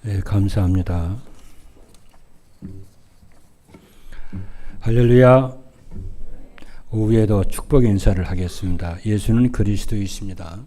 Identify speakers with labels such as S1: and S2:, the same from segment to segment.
S1: 네, 감사합니다. 할렐루야. 오후에도 축복 인사를 하겠습니다. 예수는 그리스도이십니다.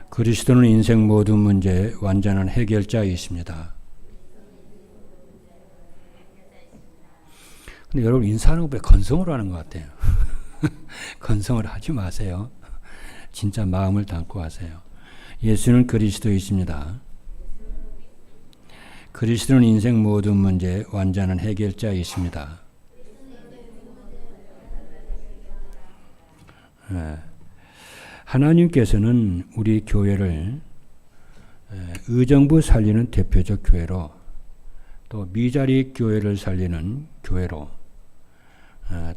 S1: 그리스도는 인생 모든 문제의 완전한 해결자이십니다. 근데 여러분 인사하는 거 왜 건성으로 하는 것 같아요? 건성을 하지 마세요. 진짜 마음을 담고 하세요. 예수는 그리스도이십니다. 그리스도는 인생 모든 문제의 완전한 해결자이십니다. 하나님께서는 우리 교회를 의정부 살리는 대표적 교회로, 또 미자리 교회를 살리는 교회로,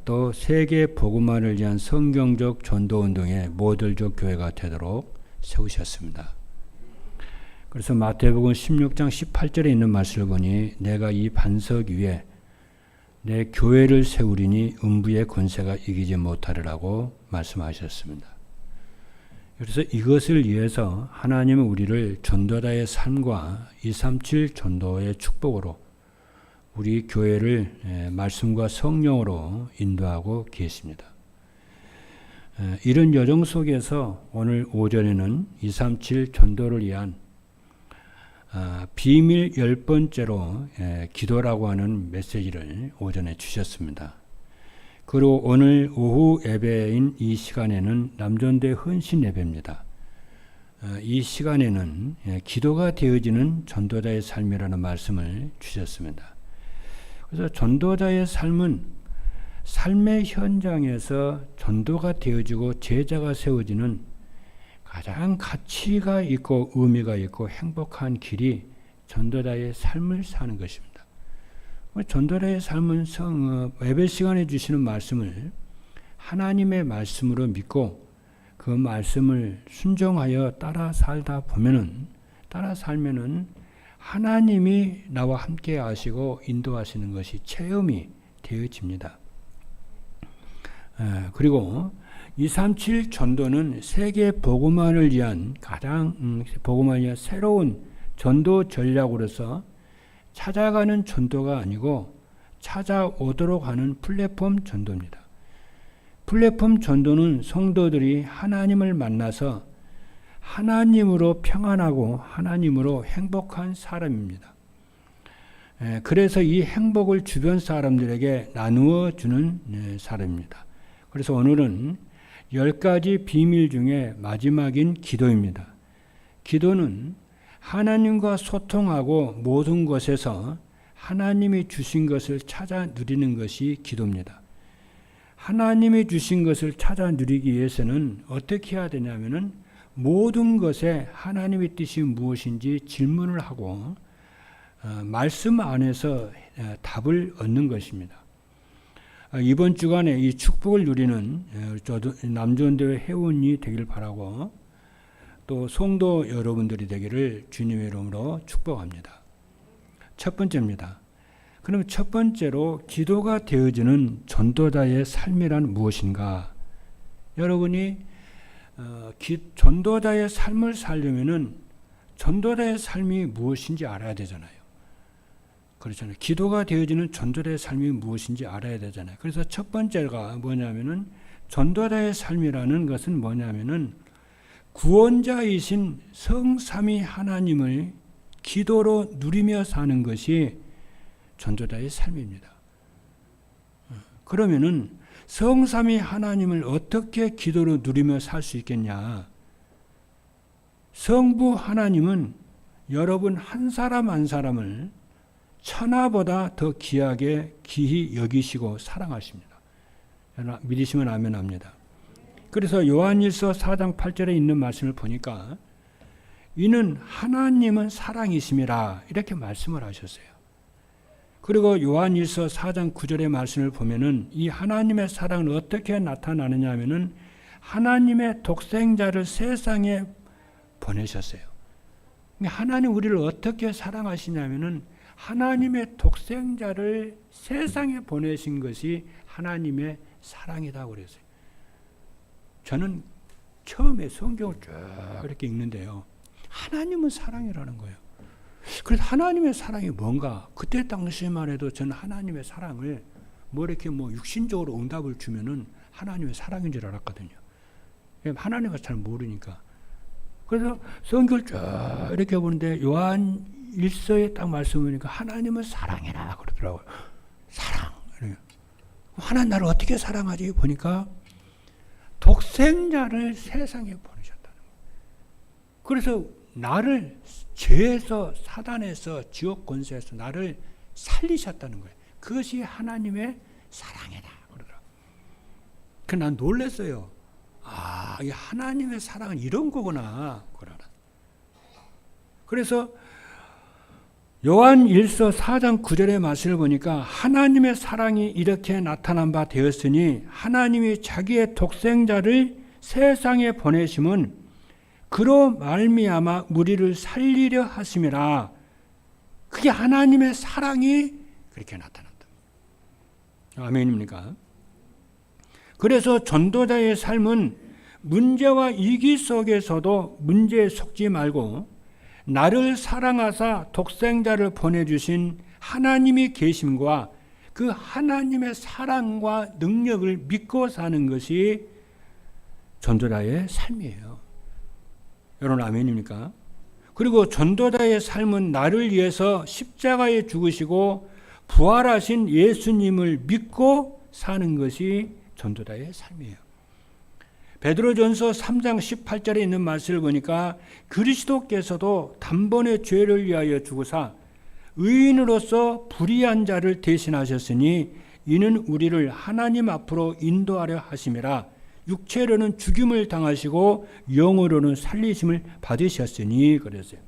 S1: 또 세계 복음화를 위한 성경적 전도운동의 모델적 교회가 되도록 세우셨습니다. 그래서 마태복음 16장 18절에 있는 말씀을 보니 내가 이 반석 위에 내 교회를 세우리니 음부의 권세가 이기지 못하리라고 말씀하셨습니다. 그래서 이것을 위해서 하나님은 우리를 전도자의 삶과 237 전도의 축복으로 우리 교회를 말씀과 성령으로 인도하고 계십니다. 이런 여정 속에서 오늘 오전에는 237 전도를 위한 비밀 10번째로 기도라고 하는 메시지를 오전에 주셨습니다. 그리고 오늘 오후 예배인 이 시간에는 남전대 헌신 예배입니다. 이 시간에는 기도가 되어지는 전도자의 삶이라는 말씀을 주셨습니다. 그래서 전도자의 삶은 삶의 현장에서 전도가 되어지고 제자가 세워지는 가장 가치가 있고 의미가 있고 행복한 길이 전도자의 삶을 사는 것입니다. 전도자의 삶은 예배 시간에 주시는 말씀을 하나님의 말씀으로 믿고 그 말씀을 순종하여 따라 살면은 하나님이 나와 함께 하시고 인도하시는 것이 체험이 되어집니다. 그리고 237 전도는 세계 복음화를 위한 새로운 전도 전략으로서 찾아가는 전도가 아니고 찾아오도록 하는 플랫폼 전도입니다. 플랫폼 전도는 성도들이 하나님을 만나서 하나님으로 평안하고 하나님으로 행복한 사람입니다. 그래서 이 행복을 주변 사람들에게 나누어 주는 사람입니다. 그래서 오늘은 10가지 비밀 중에 마지막인 기도입니다. 기도는 하나님과 소통하고 모든 것에서 하나님이 주신 것을 찾아 누리는 것이 기도입니다. 하나님이 주신 것을 찾아 누리기 위해서는 어떻게 해야 되냐면은 모든 것에 하나님의 뜻이 무엇인지 질문을 하고 말씀 안에서 답을 얻는 것입니다. 이번 주간에 이 축복을 누리는 저도 남전대회 회원이 되길 바라고 또 성도 여러분들이 되기를 주님의 이름으로 축복합니다. 첫 번째입니다. 그럼 첫 번째로 기도가 되어지는 전도자의 삶이란 무엇인가? 여러분이 전도자의 삶을 살려면은 전도자의 삶이 무엇인지 알아야 되잖아요. 그렇잖아요. 기도가 되어지는 전도자의 삶이 무엇인지 알아야 되잖아요. 그래서 첫 번째가 뭐냐면은 전도자의 삶이라는 것은 뭐냐면은 구원자이신 성삼위 하나님을 기도로 누리며 사는 것이 전도자의 삶입니다. 그러면은 성삼위 하나님을 어떻게 기도로 누리며 살 수 있겠냐? 성부 하나님은 여러분 한 사람 한 사람을 천하보다 더 귀히 여기시고 사랑하십니다. 믿으시면 아멘 합니다. 그래서 요한일서 4장 8절에 있는 말씀을 보니까 이는 하나님은 사랑이심이라 이렇게 말씀을 하셨어요. 그리고 요한일서 4장 9절의 말씀을 보면은 이 하나님의 사랑은 어떻게 나타나느냐 하면은 하나님의 독생자를 세상에 보내셨어요. 하나님 우리를 어떻게 사랑하시냐면은 하나님의 독생자를 세상에 보내신 것이 하나님의 사랑이라고 그랬어요. 저는 처음에 성경을 쭉 이렇게 읽는데요. 하나님은 사랑이라는 거예요. 그래서 하나님의 사랑이 뭔가? 그때 당시만 해도 저는 하나님의 사랑을 이렇게 육신적으로 응답을 주면은 하나님의 사랑인 줄 알았거든요. 하나님을 잘 모르니까. 그래서 성경을 쭉 이렇게 보는데 요한 1서에 딱 말씀을 보니까 하나님은 사랑이라 그러더라고요. 사랑. 하나님 나를 어떻게 사랑하지? 보니까 독생자를 세상에 보내셨다는 거예요. 그래서 나를 죄에서, 사단에서, 지옥 권세에서 나를 살리셨다는 거예요. 그것이 하나님의 사랑이다 그러더라고요. 그래서 난 놀랐어요. 이 하나님의 사랑은 이런 거구나. 그래서 요한 1서 4장 9절의 말씀을 보니까 하나님의 사랑이 이렇게 나타난 바 되었으니 하나님이 자기의 독생자를 세상에 보내심은 그로 말미암아 우리를 살리려 하심이라. 그게 하나님의 사랑이 그렇게 나타난다. 아멘입니까? 그래서 전도자의 삶은 문제와 위기 속에서도 문제에 속지 말고 나를 사랑하사 독생자를 보내주신 하나님의 계심과 그 하나님의 사랑과 능력을 믿고 사는 것이 전도자의 삶이에요. 여러분 아멘입니까? 그리고 전도자의 삶은 나를 위해서 십자가에 죽으시고 부활하신 예수님을 믿고 사는 것이 전도자의 삶이에요. 베드로전서 3장 18절에 있는 말씀을 보니까 그리스도께서도 단번에 죄를 위하여 죽으사 의인으로서 불의한 자를 대신하셨으니 이는 우리를 하나님 앞으로 인도하려 하심이라. 육체로는 죽임을 당하시고 영으로는 살리심을 받으셨으니 그랬어요.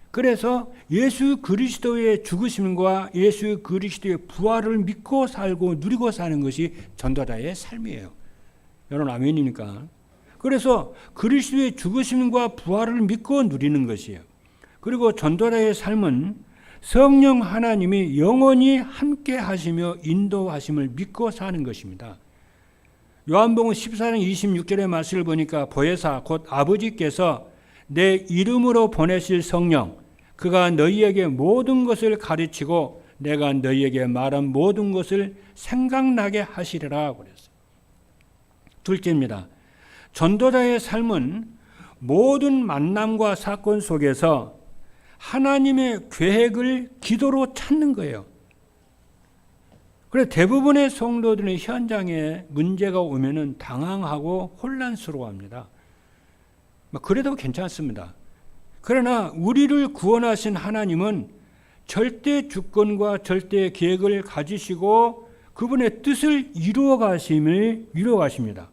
S1: 그래서 예수 그리스도의 죽으심과 예수 그리스도의 부활을 믿고 살고 누리고 사는 것이 전도자의 삶이에요. 여러분 아멘이니까. 그래서 그리스도의 죽으심과 부활을 믿고 누리는 것이에요. 그리고 전도자의 삶은 성령 하나님이 영원히 함께 하시며 인도하심을 믿고 사는 것입니다. 요한복음 14장 26절의 말씀을 보니까 보혜사 곧 아버지께서 내 이름으로 보내실 성령 그가 너희에게 모든 것을 가르치고 내가 너희에게 말한 모든 것을 생각나게 하시리라 그랬어요. 둘째입니다. 전도자의 삶은 모든 만남과 사건 속에서 하나님의 계획을 기도로 찾는 거예요. 그래서 대부분의 성도들은 현장에 문제가 오면은 당황하고 혼란스러워합니다. 그래도 괜찮습니다. 그러나 우리를 구원하신 하나님은 절대 주권과 절대 계획을 가지시고 그분의 뜻을 이루어 가십니다.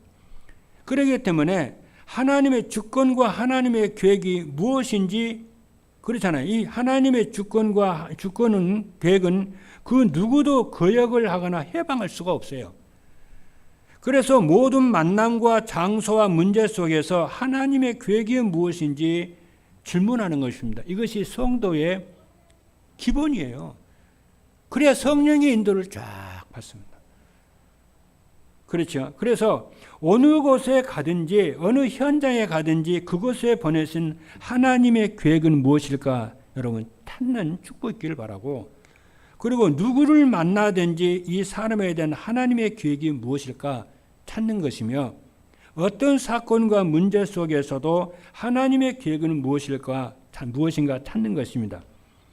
S1: 그렇기 때문에 하나님의 주권과 하나님의 계획이 무엇인지 그렇잖아요. 이 하나님의 주권은 계획은 그 누구도 거역을 하거나 해방할 수가 없어요. 그래서 모든 만남과 장소와 문제 속에서 하나님의 계획이 무엇인지 질문하는 것입니다. 이것이 성도의 기본이에요. 그래야 성령의 인도를 쫙 받습니다. 그렇죠. 그래서 어느 곳에 가든지 어느 현장에 가든지 그곳에 보내신 하나님의 계획은 무엇일까? 여러분 찾는 축복 있기를 바라고, 그리고 누구를 만나든지 이 사람에 대한 하나님의 계획이 무엇일까 찾는 것이며, 어떤 사건과 문제 속에서도 하나님의 계획은 무엇인가 찾는 것입니다.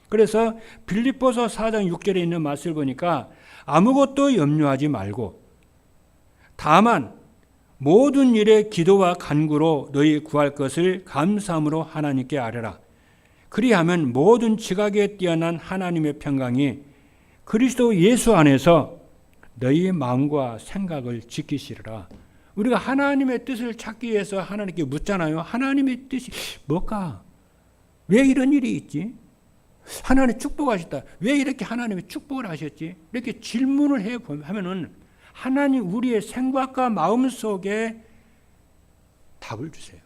S1: 그래서 빌립보서 4장 6절에 있는 말씀을 보니까 아무것도 염려하지 말고 다만 모든 일에 기도와 간구로 너희 구할 것을 감사함으로 하나님께 아뢰라. 그리하면 모든 지각에 뛰어난 하나님의 평강이 그리스도 예수 안에서 너희 마음과 생각을 지키시리라. 우리가 하나님의 뜻을 찾기 위해서 하나님께 묻잖아요. 하나님의 뜻이 뭘까? 왜 이런 일이 있지? 하나님 축복하셨다. 왜 이렇게 하나님이 축복을 하셨지? 이렇게 질문을 하면은 하나님 우리의 생각과 마음 속에 답을 주세요.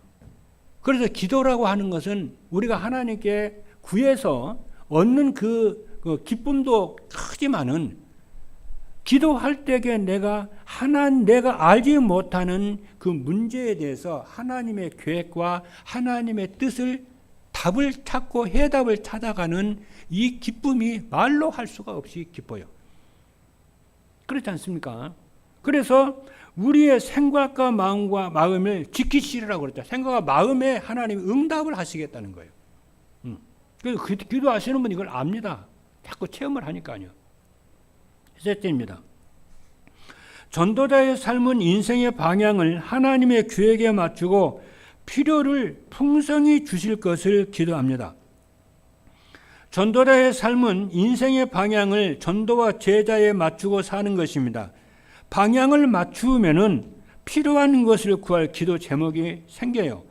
S1: 그래서 기도라고 하는 것은 우리가 하나님께 구해서 얻는 그 기쁨도 크지만은 기도할 때에 내가 알지 못하는 그 문제에 대해서 하나님의 계획과 하나님의 뜻을 답을 찾고 해답을 찾아가는 이 기쁨이 말로 할 수가 없이 기뻐요. 그렇지 않습니까? 그래서 우리의 생각과 마음을 지키시라고 그랬죠. 생각과 마음에 하나님이 응답을 하시겠다는 거예요. 그래서 기도하시는 분 이걸 압니다. 자꾸 체험을 하니까요. 셋째입니다. 전도자의 삶은 인생의 방향을 하나님의 계획에 맞추고 필요를 풍성히 주실 것을 기도합니다. 전도자의 삶은 인생의 방향을 전도와 제자에 맞추고 사는 것입니다. 방향을 맞추면은 필요한 것을 구할 기도 제목이 생겨요.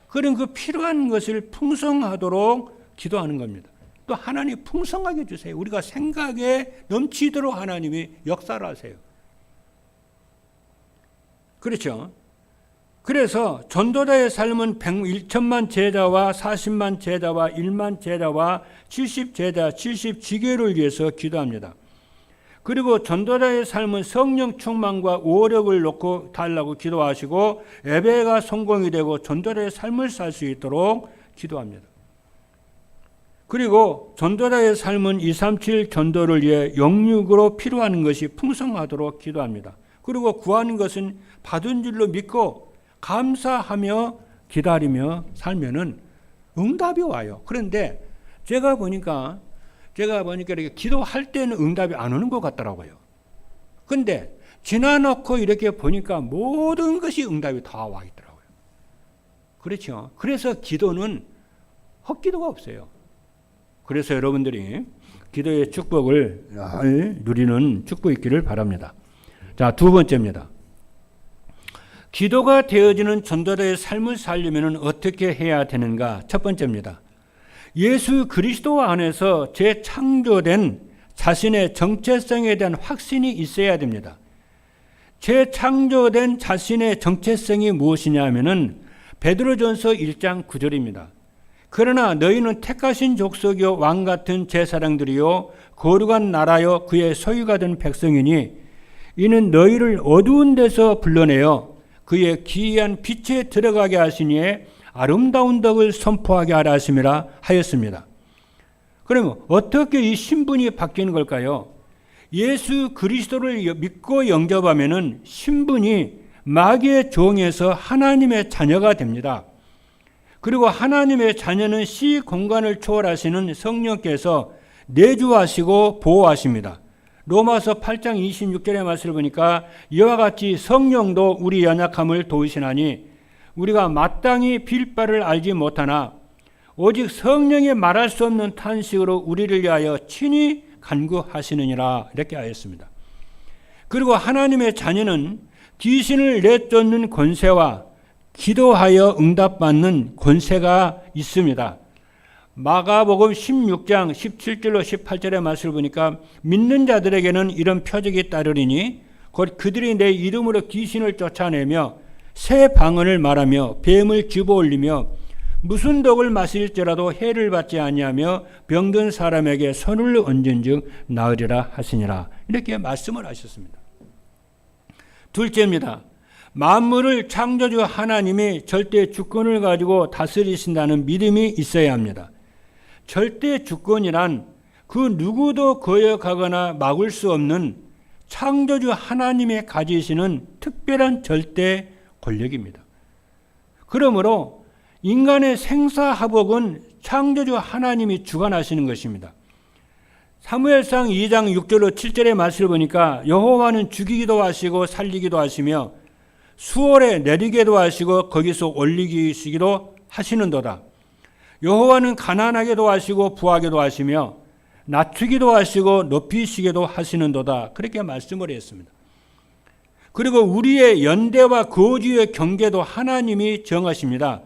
S1: 그럼 그 필요한 것을 풍성하도록 기도하는 겁니다. 또 하나님 풍성하게 주세요. 우리가 생각에 넘치도록 하나님이 역사를 하세요. 그렇죠? 그래서 전도자의 삶은 1천만 제자와 40만 제자와 1만 제자와 70제자, 70지교를 위해서 기도합니다. 그리고 전도자의 삶은 성령 충만과 오력을 놓고 달라고 기도하시고 예배가 성공이 되고 전도자의 삶을 살 수 있도록 기도합니다. 그리고 전도자의 삶은 237 전도를 위해 영육으로 필요한 것이 풍성하도록 기도합니다. 그리고 구하는 것은 받은 줄로 믿고 감사하며 기다리며 살면은 응답이 와요. 그런데 제가 보니까 이렇게 기도할 때는 응답이 안 오는 것 같더라고요. 근데 지나놓고 이렇게 보니까 모든 것이 응답이 다 와 있더라고요. 그렇죠. 그래서 기도는 헛기도가 없어요. 그래서 여러분들이 기도의 축복을 누리는 축복 있기를 바랍니다. 자, 두 번째입니다. 기도가 되어지는 전도자의 삶을 살려면 어떻게 해야 되는가? 첫 번째입니다. 예수 그리스도 안에서 재창조된 자신의 정체성에 대한 확신이 있어야 됩니다. 재창조된 자신의 정체성이 무엇이냐면은 베드로전서 1장 9절입니다. 그러나 너희는 택하신 족속이요 왕 같은 제사장들이요 거룩한 나라요 그의 소유가 된 백성이니 이는 너희를 어두운 데서 불러내어 그의 기이한 빛에 들어가게 하시니에 아름다운 덕을 선포하게 하라 하심이라 하였습니다. 그러면 어떻게 이 신분이 바뀌는 걸까요? 예수 그리스도를 믿고 영접하면은 신분이 마귀의 종에서 하나님의 자녀가 됩니다. 그리고 하나님의 자녀는 시 공간을 초월하시는 성령께서 내주하시고 보호하십니다. 로마서 8장 26절의 말씀을 보니까 이와 같이 성령도 우리 연약함을 도우시나니 우리가 마땅히 빌 바를 알지 못하나 오직 성령이 말할 수 없는 탄식으로 우리를 위하여 친히 간구하시느니라 이렇게 하였습니다. 그리고 하나님의 자녀는 귀신을 내쫓는 권세와 기도하여 응답받는 권세가 있습니다. 마가복음 16장 17절로 18절의 말씀을 보니까 믿는 자들에게는 이런 표적이 따르리니 곧 그들이 내 이름으로 귀신을 쫓아내며 새 방언을 말하며 뱀을 집어올리며 무슨 독을 마실지라도 해를 받지 아니하며 병든 사람에게 손을 얹은즉 나으리라 하시니라 이렇게 말씀을 하셨습니다. 둘째입니다. 만물을 창조주 하나님이 절대 주권을 가지고 다스리신다는 믿음이 있어야 합니다. 절대 주권이란 그 누구도 거역하거나 막을 수 없는 창조주 하나님이 가지시는 특별한 절대 권력입니다. 그러므로 인간의 생사화복은 창조주 하나님이 주관하시는 것입니다. 사무엘상 2장 6절로 7절의 말씀을 보니까 여호와는 죽이기도 하시고 살리기도 하시며 수월에 내리게도 하시고 거기서 올리시기도 하시는도다. 여호와는 가난하게도 하시고 부하게도 하시며 낮추기도 하시고 높이시기도 하시는도다. 그렇게 말씀을 했습니다. 그리고 우리의 연대와 거주의 경계도 하나님이 정하십니다.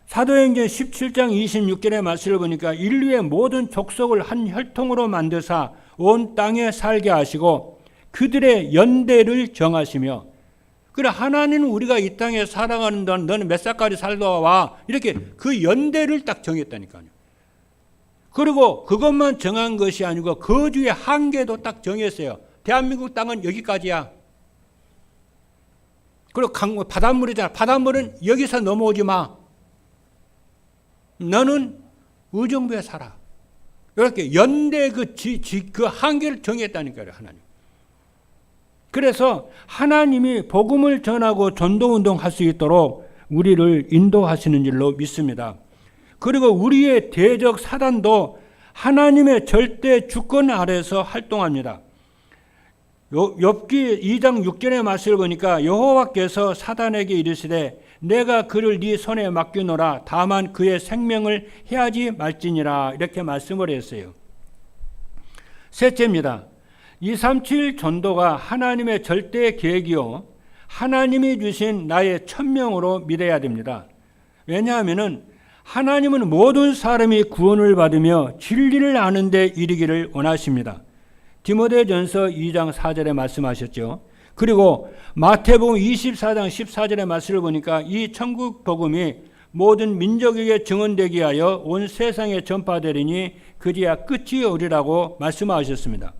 S1: 사도행전 17장 26절의 말씀을 보니까 인류의 모든 족속을 한 혈통으로 만드사 온 땅에 살게 하시고 그들의 연대를 정하시며 그래 하나님은 우리가 이 땅에 살아가는 동안 너는 몇 살까지 살다 와 이렇게 그 연대를 딱 정했다니까요. 그리고 그것만 정한 것이 아니고 거주의 한계도 딱 정했어요. 대한민국 땅은 여기까지야. 그리고 바닷물이잖아. 바닷물은 여기서 넘어오지 마. 너는 의정부에 살아. 이렇게 연대 그 한계를 정했다니까요, 하나님. 그래서 하나님이 복음을 전하고 전도운동 할 수 있도록 우리를 인도하시는 줄로 믿습니다. 그리고 우리의 대적 사단도 하나님의 절대 주권 아래에서 활동합니다. 욥기 2장 6절의 말씀을 보니까 여호와께서 사단에게 이르시되 내가 그를 네 손에 맡기노라 다만 그의 생명을 해하지 말지니라 이렇게 말씀을 했어요. 셋째입니다. 237 전도가 하나님의 절대 계획이요 하나님이 주신 나의 천명으로 믿어야 됩니다. 왜냐하면 하나님은 모든 사람이 구원을 받으며 진리를 아는 데 이르기를 원하십니다. 디모데전서 2장 4절에 말씀하셨죠. 그리고 마태복음 24장 14절의 말씀을 보니까 이 천국 복음이 모든 민족에게 증언되게 하여 온 세상에 전파되리니 그리야 끝이 오리라고 말씀하셨습니다.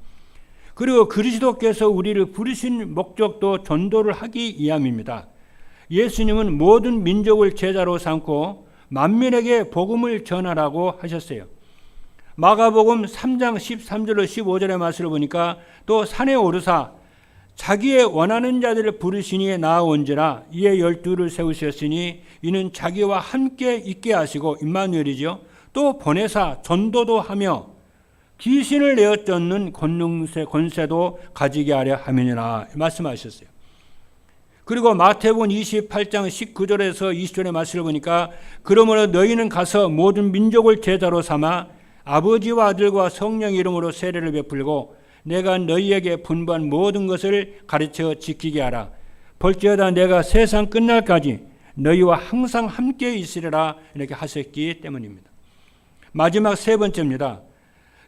S1: 그리고 그리스도께서 우리를 부르신 목적도 전도를 하기 위함입니다. 예수님은 모든 민족을 제자로 삼고 만민에게 복음을 전하라고 하셨어요. 마가복음 3장 13절로 15절의 말씀을 보니까 또 산에 오르사 자기의 원하는 자들을 부르시니 나아온지라 이에 12를 세우셨으니 이는 자기와 함께 있게 하시고 임마누엘이죠. 또 보내사 전도도 하며 귀신을 내어 쫓는 권세도 가지게 하려 함이니라 말씀하셨어요. 그리고 마태복음 28장 19절에서 20절의 말씀을 보니까 그러므로 너희는 가서 모든 민족을 제자로 삼아 아버지와 아들과 성령 이름으로 세례를 베풀고 내가 너희에게 분부한 모든 것을 가르쳐 지키게 하라. 볼지어다 내가 세상 끝날까지 너희와 항상 함께 있으리라 이렇게 하셨기 때문입니다. 마지막 세 번째입니다.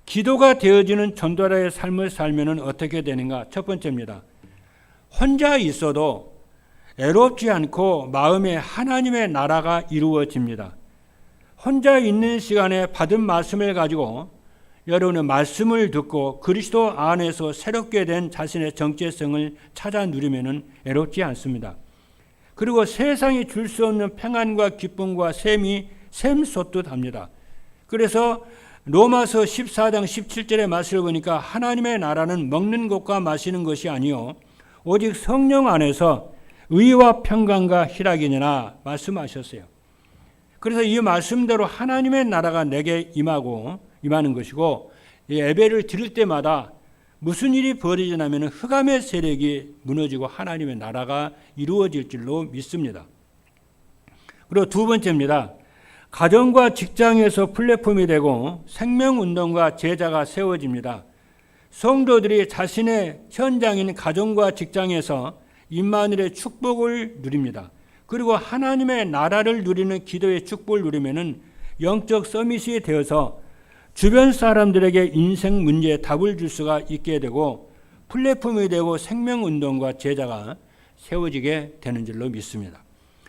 S1: 기도가 되어지는 전도자의 삶을 살면 어떻게 되는가? 첫 번째입니다. 혼자 있어도 애롭지 않고 마음에 하나님의 나라가 이루어집니다. 혼자 있는 시간에 받은 말씀을 가지고 여러분의 말씀을 듣고 그리스도 안에서 새롭게 된 자신의 정체성을 찾아 누리면 애롭지 않습니다. 그리고 세상이 줄 수 없는 평안과 기쁨과 샘이 샘솟듯 합니다. 그래서 로마서 14장 17절의 말씀을 보니까 하나님의 나라는 먹는 것과 마시는 것이 아니요 오직 성령 안에서 의와 평강과 희락이니라 말씀하셨어요. 그래서 이 말씀대로 하나님의 나라가 내게 임하는 것이고 예배를 드릴 때마다 무슨 일이 벌어지냐면 흑암의 세력이 무너지고 하나님의 나라가 이루어질 줄로 믿습니다. 그리고 두 번째입니다. 가정과 직장에서 플랫폼이 되고 생명운동과 제자가 세워집니다. 성도들이 자신의 현장인 가정과 직장에서 임마누엘의 축복을 누립니다. 그리고 하나님의 나라를 누리는 기도의 축복을 누리면 영적 서밋이 되어서 주변 사람들에게 인생 문제에 답을 줄 수가 있게 되고 플랫폼이 되고 생명운동과 제자가 세워지게 되는 줄로 믿습니다.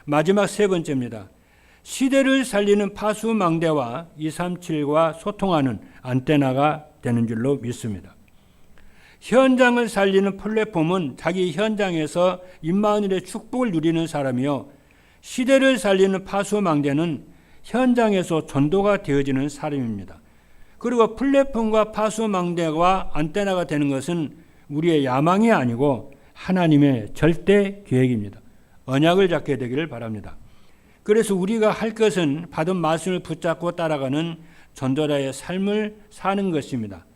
S1: 마지막 세 번째입니다. 시대를 살리는 파수망대와 237과 소통하는 안테나가 되는 줄로 믿습니다. 현장을 살리는 플랫폼은 자기 현장에서 임마누엘의 축복을 누리는 사람이요 시대를 살리는 파수망대는 현장에서 전도가 되어지는 사람입니다. 그리고 플랫폼과 파수망대와 안테나가 되는 것은 우리의 야망이 아니고 하나님의 절대 계획입니다. 언약을 잡게 되기를 바랍니다. 그래서 우리가 할 것은 받은 말씀을 붙잡고 따라가는 전도자의 삶을 사는 것입니다.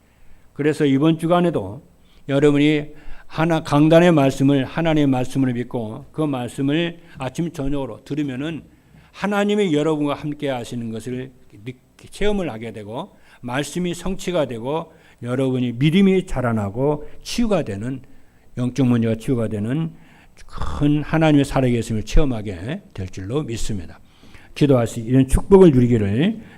S1: 그래서 이번 주간에도 여러분이 강단의 말씀을 하나님의 말씀을 믿고 그 말씀을 아침 저녁으로 들으면은 하나님이 여러분과 함께 하시는 것을 체험을 하게 되고 말씀이 성취가 되고 여러분이 믿음이 자라나고 치유가 되는 영적 문제가 치유가 되는 큰 하나님의 살아계심을 체험하게 될 줄로 믿습니다. 기도할 수 이런 축복을 누리기를